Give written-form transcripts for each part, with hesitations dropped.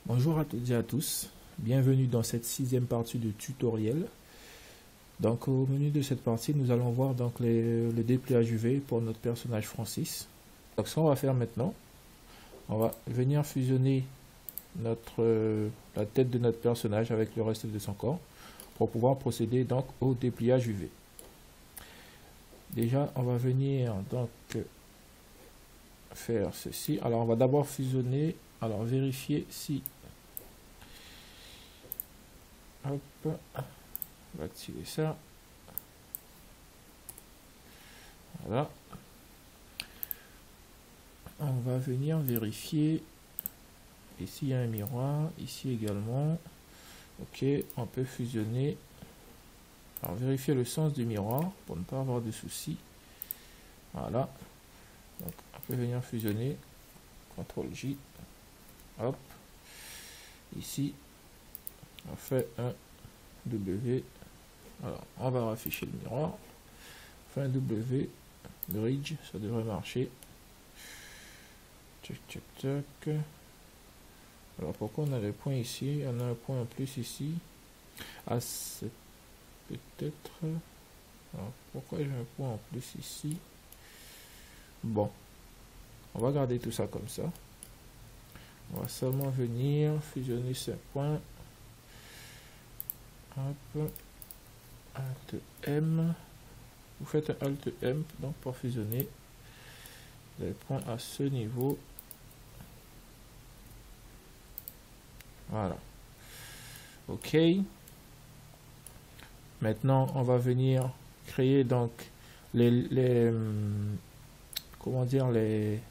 Bonjour à toutes et à tous, bienvenue dans cette sixième partie du tutoriel. Donc au menu de cette partie, nous allons voir donc le dépliage UV pour notre personnage Francis. Donc ce qu'on va faire maintenant, on va venir fusionner la tête de notre personnage avec le reste de son corps pour pouvoir procéder donc au dépliage UV. Déjà, on va venir donc faire ceci. Alors on va d'abord fusionner, alors vérifier si hop, on va activer ça. Voilà. On va venir vérifier. Ici, il y a un miroir. Ici également. Ok, on peut fusionner. Alors, vérifier le sens du miroir pour ne pas avoir de soucis. Voilà. Donc, on peut venir fusionner. CTRL J. Hop. Ici, on fait un W. Alors, on va afficher le miroir. On fait un W. Bridge, ça devrait marcher. Tac, tac, tac. Alors, pourquoi on a les points ici? On a un point en plus ici. Ah, c'est peut-être... Alors, pourquoi j'ai un point en plus ici? Bon. On va garder tout ça comme ça. On va seulement venir fusionner ces points. Hop. Alt M. Vous faites un Alt M donc pour fusionner les points à ce niveau. Voilà. Ok. Maintenant, on va venir créer donc comment dire les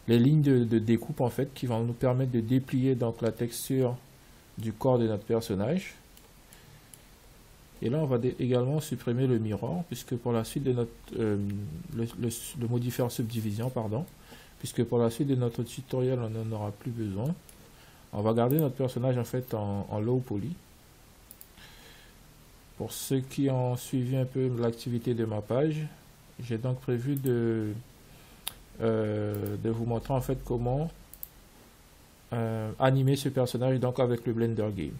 lignes de découpe en fait qui vont nous permettre de déplier donc la texture du corps de notre personnage. Et là, on va également supprimer le miroir, puisque pour la suite de notre le modifier subdivision, pardon, puisque pour la suite de notre tutoriel, on n'en aura plus besoin. On va garder notre personnage en fait en low poly. Pour ceux qui ont suivi un peu l'activité de ma page, j'ai donc prévu de vous montrer en fait comment animer ce personnage donc avec le Blender Game.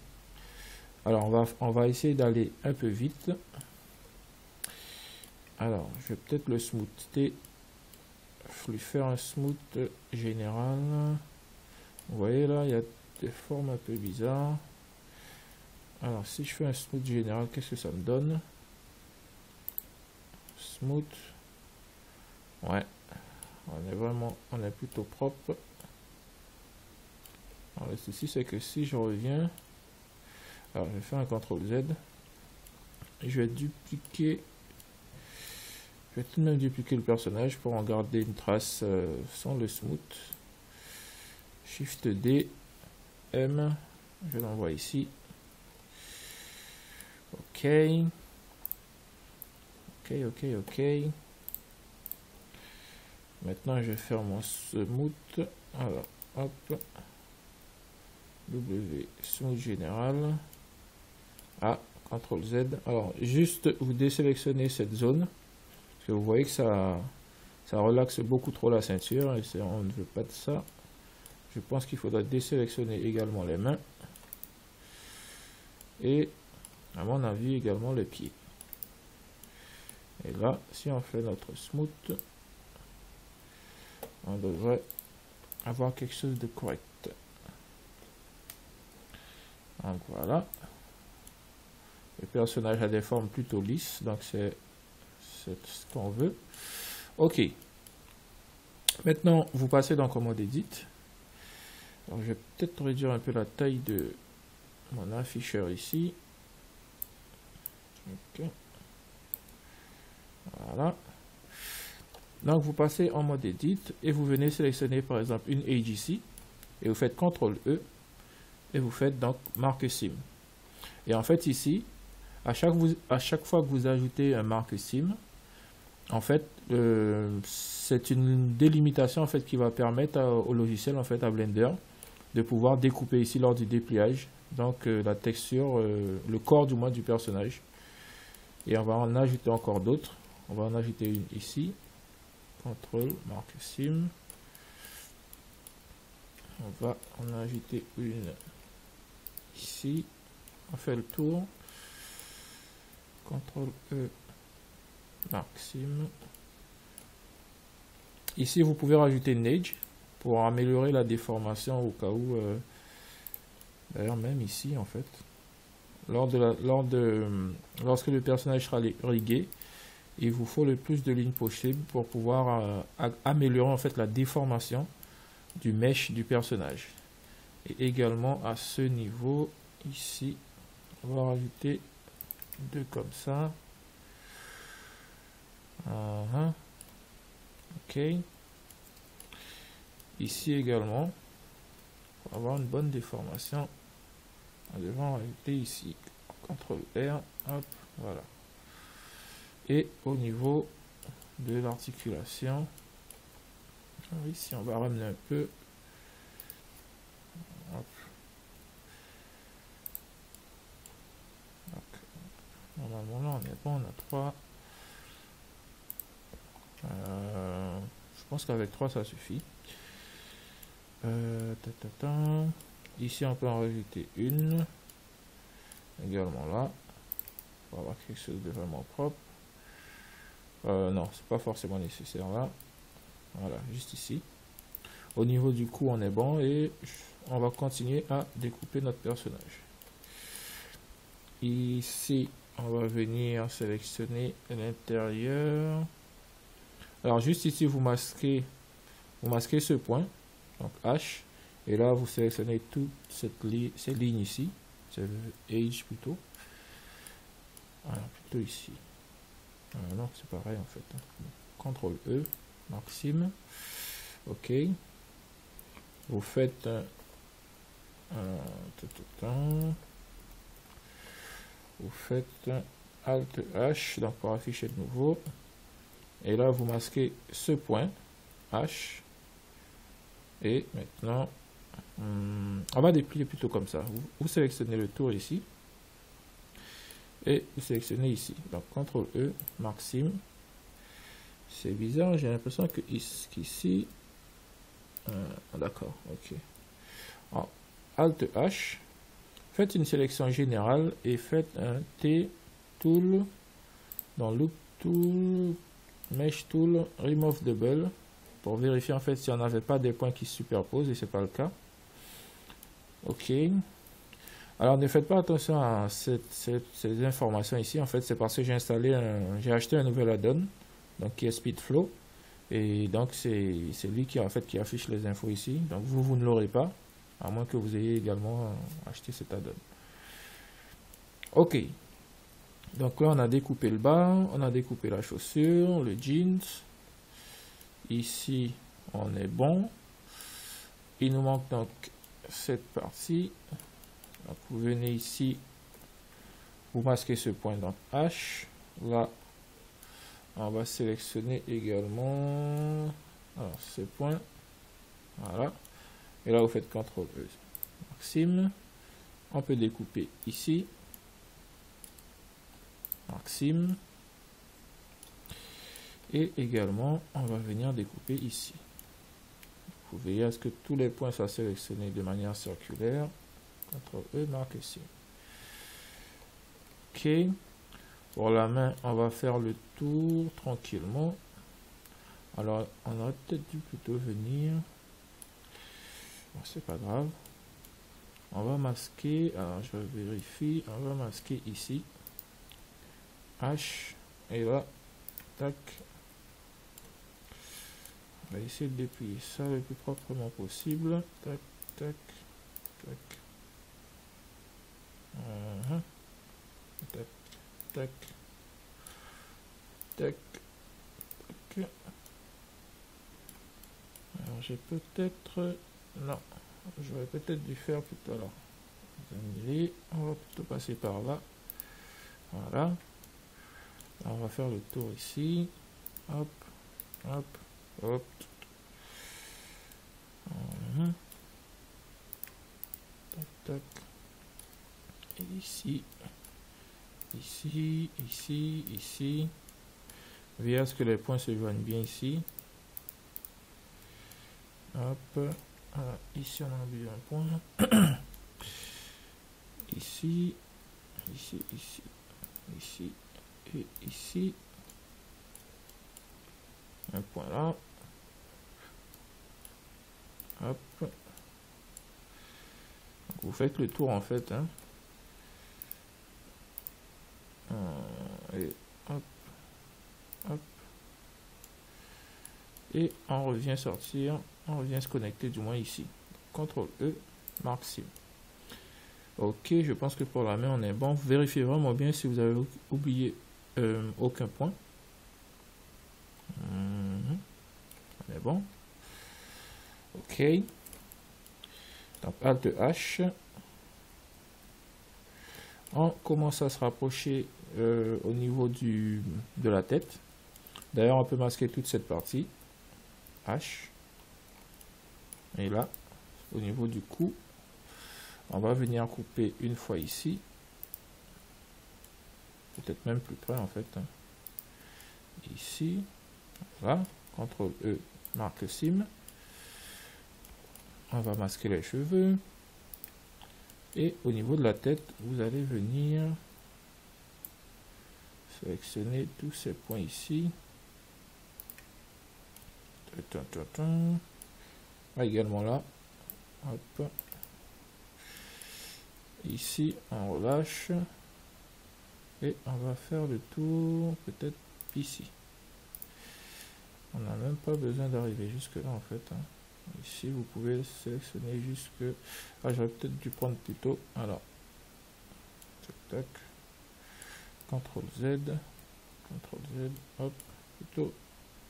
Alors on va essayer d'aller un peu vite. Alors je vais peut-être le smoother, lui faire un smooth général. Vous voyez là, il y a des formes un peu bizarres. Alors si je fais un smooth général, qu'est-ce que ça me donne? Smooth. Ouais, on est plutôt propre. Alors le souci c'est que si je reviens, alors je vais faire un CTRL Z, je vais dupliquer, je vais tout de même dupliquer le personnage pour en garder une trace sans le smooth. Shift D, M, je l'envoie ici. Ok. Ok. Maintenant, je vais faire mon smooth. Alors, hop. W, smooth général. Ah, CTRL Z. Alors, juste vous désélectionnez cette zone. Parce que vous voyez que ça relaxe beaucoup trop la ceinture. Et on ne veut pas de ça. Je pense qu'il faudra désélectionner également les mains. Et, à mon avis, également les pieds. Et là, si on fait notre smooth, on devrait avoir quelque chose de correct. Donc voilà. Le personnage a des formes plutôt lisses, donc c'est ce qu'on veut. Ok. Maintenant, vous passez donc au mode Edit. Donc je vais peut-être réduire un peu la taille de mon afficheur ici. Ok. Voilà. Donc vous passez en mode Edit et vous venez sélectionner par exemple une Edge ici et vous faites CTRL E et vous faites donc marque sim. Et en fait ici, à chaque fois que vous ajoutez un marque sim, en fait c'est une délimitation en fait qui va permettre au logiciel en fait à Blender de pouvoir découper ici lors du dépliage donc la texture, le corps du moins du personnage. Et on va en ajouter encore d'autres. On va en ajouter une ici. CTRL, marque sim. On va en ajouter une Ici, on fait le tour. CTRL E, Maxime. Ici, vous pouvez rajouter une edge pour améliorer la déformation au cas où. D'ailleurs, même ici, en fait, lorsque le personnage sera rigué, il vous faut le plus de lignes possible pour pouvoir améliorer en fait la déformation du mesh du personnage. Et également à ce niveau, ici, on va rajouter deux comme ça. Ok. Ici également, pour avoir une bonne déformation, on devra rajouter ici. CTRL R, hop, voilà. Et au niveau de l'articulation, ici on va ramener un peu. Hop. Normalement là on est bon, on a 3. Je pense qu'avec 3 ça suffit. Ici on peut en rajouter une. Également là. Pour avoir quelque chose de vraiment propre. Non, c'est pas forcément nécessaire là. Voilà, juste ici. Au niveau du cou, on est bon et on va continuer à découper notre personnage. Ici, on va venir sélectionner l'intérieur. Alors juste ici, vous masquez ce point, donc H, et là vous sélectionnez toute ces lignes ici, c'est Edge plutôt. Alors plutôt ici. Non, c'est pareil en fait. CTRL E, Maxime. Ok. Vous faites Alt H donc pour afficher de nouveau. Et là, vous masquez ce point H. Et maintenant, on va déplier plutôt comme ça. Vous sélectionnez le tour ici. Et vous sélectionnez ici. Donc, CTRL E, Maxime. C'est bizarre, j'ai l'impression que ici. D'accord, ok. Alors, Alt H. Faites une sélection générale et faites un T Tool dans Loop Tool, Mesh Tool, Remove Double pour vérifier en fait si on n'avait pas des points qui se superposent et c'est pas le cas. Ok. Alors ne faites pas attention à ces informations ici. En fait, c'est parce que j'ai acheté un nouvel add-on donc qui est Speedflow et donc c'est lui qui en fait qui affiche les infos ici. Donc vous ne l'aurez pas à moins que vous ayez également acheté cet add-on. Ok. Donc là, on a découpé le bas, on a découpé la chaussure, le jeans. Ici, on est bon. Il nous manque donc cette partie. Donc vous venez ici, vous masquez ce point dans H. Là, on va sélectionner également alors, ce point. Voilà. Et là, vous faites CTRL E. Maxime. On peut découper ici. Maxime. Et également, on va venir découper ici. Vous veillez à ce que tous les points soient sélectionnés de manière circulaire. CTRL E, marque ici. Ok. Pour la main, on va faire le tour tranquillement. Alors, on aurait peut-être dû plutôt venir. Bon, c'est pas grave. On va masquer. Alors, je vérifie. On va masquer ici. H. Et là, tac. On va essayer de déplier ça le plus proprement possible. Tac, tac, tac. Tac, tac, tac, tac. Alors j'ai peut-être... Non, j'aurais peut-être dû faire plutôt alors. On va plutôt passer par là. Voilà. Alors, on va faire le tour ici. Hop, hop, hop. Tac, tac. Et ici. Ici, ici, ici. Veillez à ce que les points se joignent bien ici. Hop. Ici, on a oublié un point. ici, ici, ici, ici et ici. Un point là. Hop. Donc vous faites le tour en fait. Hein. Et hop. Hop. Et on revient sortir. On revient se connecter du moins ici. CTRL E, marque sim. Ok, je pense que pour la main on est bon. Vérifiez vraiment bien si vous avez oublié aucun point. On est bon. Ok. Donc Alt H. On commence à se rapprocher au niveau de la tête. D'ailleurs, on peut masquer toute cette partie. H. Et là, au niveau du cou, on va venir couper une fois ici. Peut-être même plus près en fait. Ici. Voilà. CTRL E, marque sim. On va masquer les cheveux. Et au niveau de la tête, vous allez venir sélectionner tous ces points ici. Également là. Hop. Ici, on relâche. Et on va faire le tour peut-être ici. On n'a même pas besoin d'arriver jusque là en fait. Hein. Ici, vous pouvez sélectionner jusque... Ah, j'aurais peut-être dû prendre plus tôt. Alors, tac, tac. CTRL Z. CTRL Z. Hop. Plutôt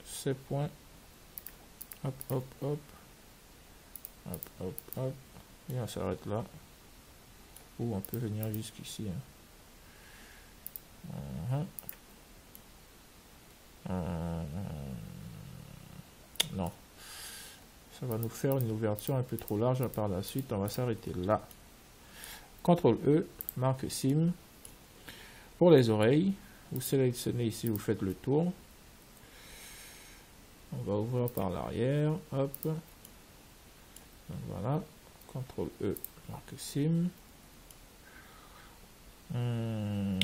ces points. Hop, hop, hop. Hop, hop, hop. Et on s'arrête là. Ou on peut venir jusqu'ici. Hein. Non. Ça va nous faire une ouverture un peu trop large. Par la suite, on va s'arrêter là. CTRL E, marque sim. Pour les oreilles, vous sélectionnez ici, vous faites le tour. On va ouvrir par l'arrière. Hop. Donc voilà. CTRL E, marque sim. On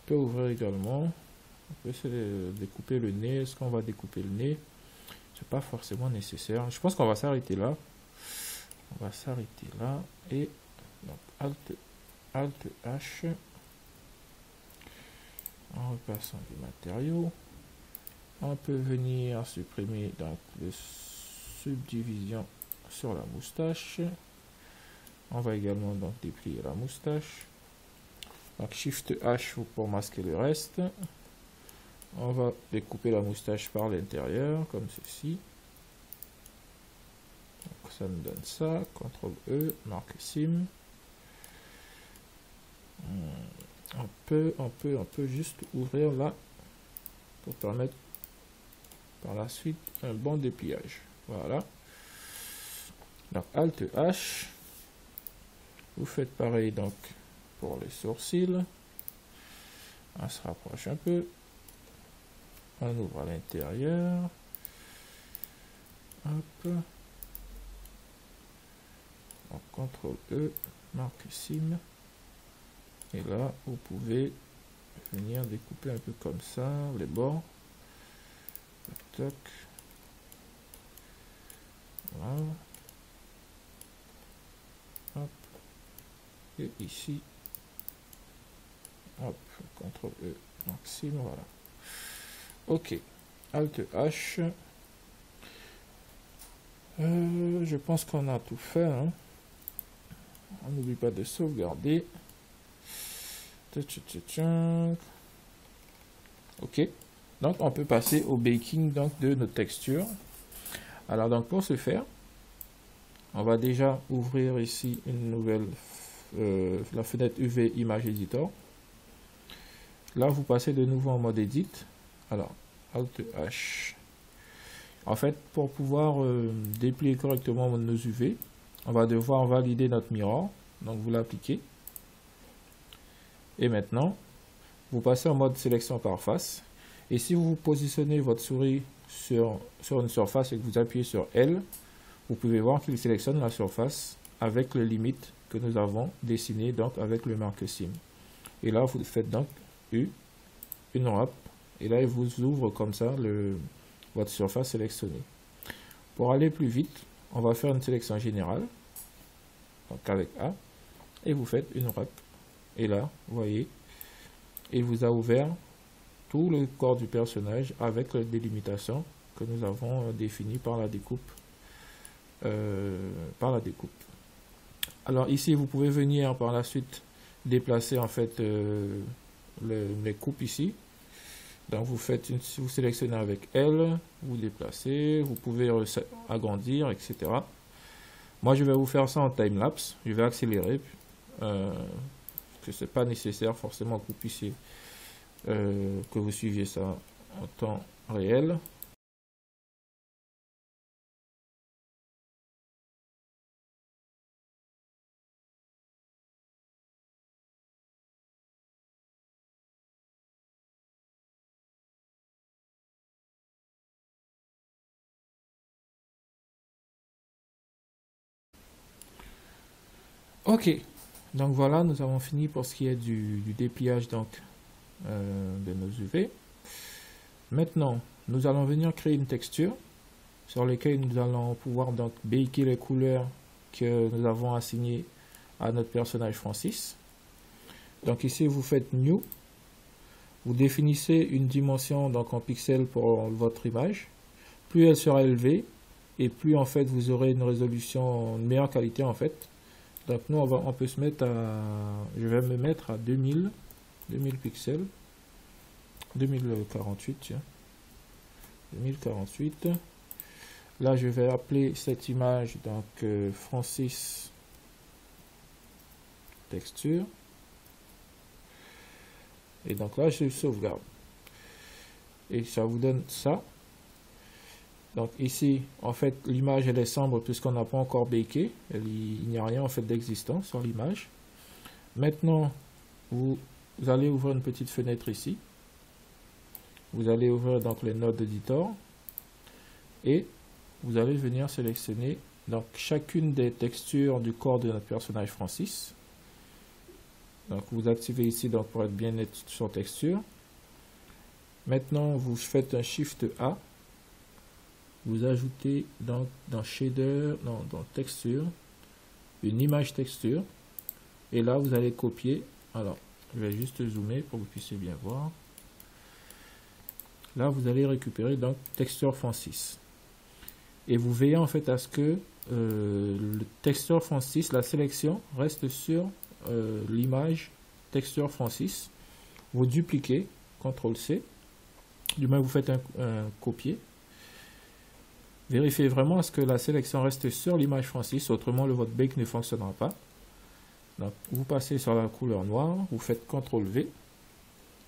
peut ouvrir également. On peut essayer de découper le nez. Est-ce qu'on va découper le nez? C'est pas forcément nécessaire. Je pense qu'on va s'arrêter là. On va s'arrêter là. Et donc Alt H. En repassant du matériau. On peut venir supprimer donc les subdivisions sur la moustache. On va également donc déplier la moustache. Donc Shift H pour masquer le reste. On va découper la moustache par l'intérieur, comme ceci. Donc ça me donne ça. CTRL E, marque sim. On peut juste ouvrir là pour permettre par la suite un bon dépliage. Voilà. Donc Alt H. Vous faites pareil donc pour les sourcils. On se rapproche un peu. On ouvre à l'intérieur. Hop. Donc CTRL E, marque sim. Et là, vous pouvez venir découper un peu comme ça les bords. Tac. Voilà. Hop. Et ici. Hop. CTRL E, marque sim. Voilà. Ok. Alt H. Je pense qu'on a tout fait. Hein. On n'oublie pas de sauvegarder. Ok. Donc on peut passer au baking donc, de notre texture. Alors donc pour ce faire, on va déjà ouvrir ici une nouvelle la fenêtre UV Image Editor. Là vous passez de nouveau en mode Edit. Alors Alt H. En fait, pour pouvoir déplier correctement nos UV, on va devoir valider notre mirror. Donc vous l'appliquez. Et maintenant, vous passez en mode sélection par face. Et si vous positionnez votre souris sur une surface et que vous appuyez sur L, vous pouvez voir qu'il sélectionne la surface avec les limites que nous avons dessiné donc avec le marque sim. Et là, vous faites donc U, une wrap, et là, il vous ouvre comme ça votre surface sélectionnée. Pour aller plus vite, on va faire une sélection générale, donc avec A, et vous faites une wrap. Et là, vous voyez, il vous a ouvert tout le corps du personnage avec la délimitation que nous avons définie par la découpe. Alors ici, vous pouvez venir par la suite déplacer en fait les coupes ici. Donc vous sélectionnez avec L, vous déplacez, vous pouvez agrandir, etc. Moi je vais vous faire ça en time-lapse, je vais accélérer, que c'est pas nécessaire forcément que vous puissiez, que vous suiviez ça en temps réel. Ok, donc voilà, nous avons fini pour ce qui est du dépliage donc, de nos UV. Maintenant, nous allons venir créer une texture sur laquelle nous allons pouvoir donc baker les couleurs que nous avons assignées à notre personnage Francis. Donc ici, vous faites New, vous définissez une dimension donc en pixels pour votre image. Plus elle sera élevée et plus en fait vous aurez une résolution, une meilleure qualité en fait. Donc nous on peut se mettre à, je vais me mettre à 2000 pixels, 2048 tiens, 2048. Là je vais appeler cette image donc Francis texture. Et donc là je sauvegarde. Et ça vous donne ça. Donc ici, en fait, l'image elle est sombre puisqu'on n'a pas encore baké. Il n'y a rien en fait d'existant sur l'image. Maintenant, vous allez ouvrir une petite fenêtre ici. Vous allez ouvrir donc les nodes d'éditeur. Et vous allez venir sélectionner donc chacune des textures du corps de notre personnage Francis. Donc vous activez ici donc pour être bien net sur texture. Maintenant, vous faites un Shift A. Vous ajoutez donc dans shader, dans texture, une image texture. Et là, vous allez copier. Alors, je vais juste zoomer pour que vous puissiez bien voir. Là, vous allez récupérer donc texture Francis. Et vous veillez en fait à ce que le texture Francis, la sélection, reste sur l'image texture Francis. Vous dupliquez, CTRL-C. Du moins, vous faites un copier. Vérifiez vraiment à ce que la sélection reste sur l'image Francis, autrement votre bake ne fonctionnera pas. Donc, vous passez sur la couleur noire, vous faites CTRL-V.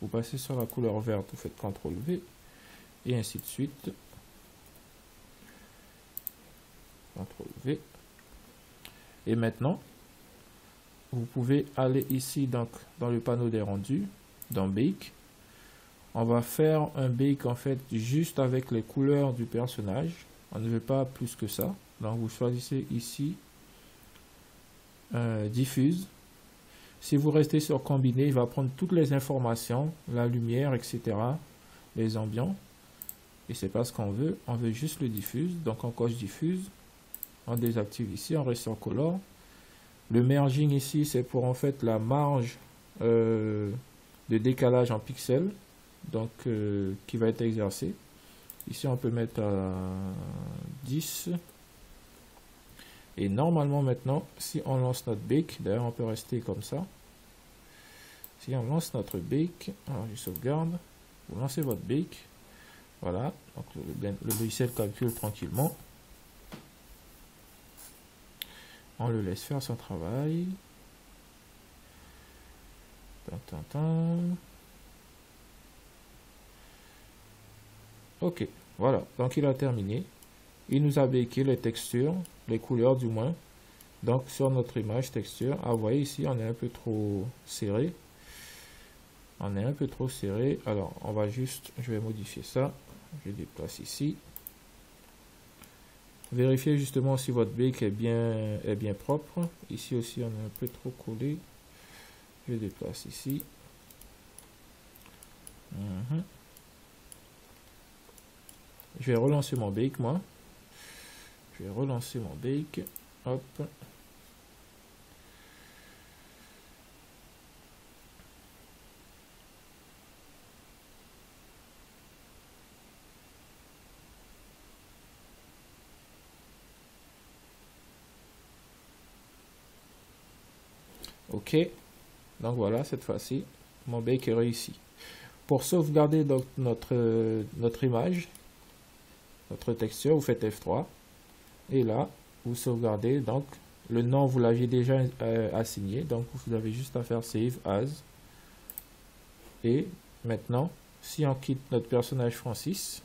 Vous passez sur la couleur verte, vous faites CTRL-V. Et ainsi de suite. CTRL-V. Et maintenant, vous pouvez aller ici donc, dans le panneau des rendus, dans Bake. On va faire un bake en fait juste avec les couleurs du personnage. On ne veut pas plus que ça. Donc vous choisissez ici diffuse. Si vous restez sur combiner, il va prendre toutes les informations, la lumière, etc. Les ambiants. Et c'est pas ce qu'on veut. On veut juste le diffuse. Donc on coche diffuse. On désactive ici. On reste sur color. Le merging ici, c'est pour en fait la marge de décalage en pixels. Donc qui va être exercée. Ici, on peut mettre à 10. Et normalement, maintenant, si on lance notre bake, d'ailleurs, on peut rester comme ça. Si on lance notre bake, alors je sauvegarde. Vous lancez votre bake. Voilà. Donc, le logiciel calcule tranquillement. On le laisse faire son travail. Ok, voilà, donc il a terminé. Il nous a baké les textures, les couleurs du moins. Donc sur notre image texture, ah, vous voyez ici, on est un peu trop serré. On est un peu trop serré. Alors, on va juste, je vais modifier ça. Je déplace ici. Vérifiez justement si votre bake est bien propre. Ici aussi on est un peu trop collé. Je déplace ici. Je vais relancer mon bake moi. Je vais relancer mon bake. Hop. Ok, donc voilà, cette fois-ci, mon bake est réussi. Pour sauvegarder donc notre image, notre texture, vous faites F3. Et là, vous sauvegardez, donc le nom, vous l'aviez déjà assigné. Donc vous avez juste à faire Save As. Et maintenant, si on quitte notre personnage Francis,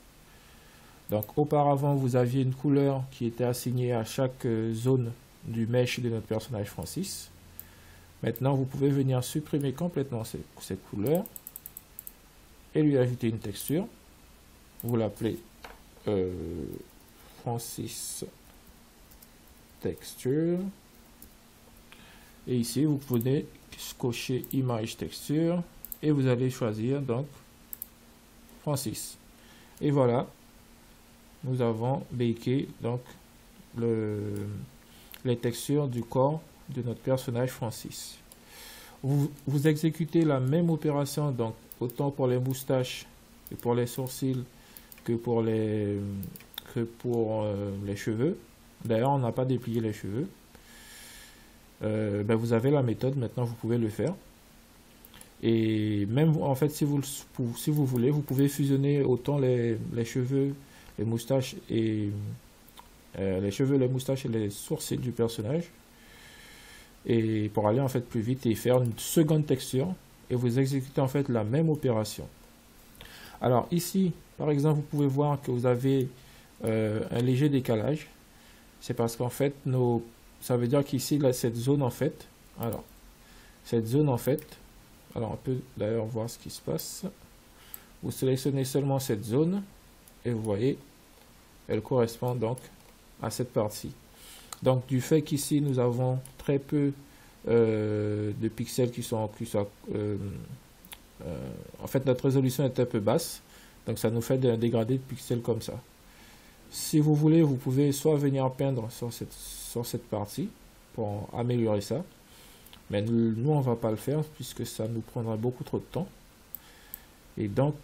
donc auparavant, vous aviez une couleur qui était assignée à chaque zone du mesh de notre personnage Francis. Maintenant, vous pouvez venir supprimer complètement cette couleur et lui ajouter une texture. Vous l'appelez Francis Texture. Et ici, vous pouvez cocher Image Texture et vous allez choisir donc Francis. Et voilà, nous avons baké donc les textures du corps de notre personnage Francis. Vous exécutez la même opération donc autant pour les moustaches et pour les sourcils que pour les cheveux. D'ailleurs, on n'a pas déplié les cheveux. Vous avez la méthode, maintenant vous pouvez le faire. Et même en fait, si vous voulez, vous pouvez fusionner autant les cheveux, les moustaches et les moustaches et les sourcils du personnage. Et pour aller en fait plus vite et faire une seconde texture, et vous exécutez en fait la même opération. Alors ici, par exemple, vous pouvez voir que vous avez un léger décalage. C'est parce qu'en fait, ça veut dire qu'ici, cette zone en fait, alors on peut d'ailleurs voir ce qui se passe. Vous sélectionnez seulement cette zone et vous voyez, elle correspond donc à cette partie. Donc du fait qu'ici nous avons très peu de pixels en fait notre résolution est un peu basse, donc ça nous fait un dégradé de pixels comme ça. Si vous voulez, vous pouvez soit venir peindre sur cette partie pour améliorer ça, mais nous on va pas le faire puisque ça nous prendra beaucoup trop de temps. Et donc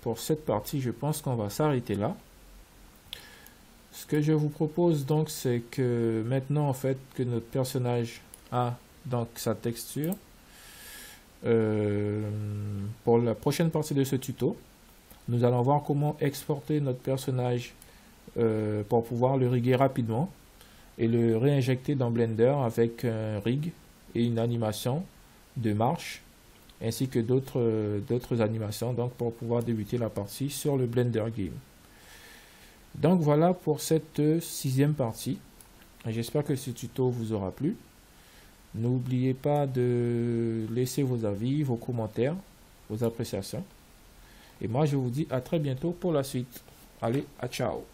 pour cette partie, je pense qu'on va s'arrêter là. Ce que je vous propose donc, c'est que maintenant en fait que notre personnage a donc sa texture, pour la prochaine partie de ce tuto, nous allons voir comment exporter notre personnage pour pouvoir le riguer rapidement et le réinjecter dans Blender avec un rig et une animation de marche ainsi que d'autres animations donc pour pouvoir débuter la partie sur le Blender Game. Donc voilà pour cette 6e partie. J'espère que ce tuto vous aura plu. N'oubliez pas de laisser vos avis, vos commentaires, vos appréciations. Et moi je vous dis à très bientôt pour la suite. Allez, à ciao.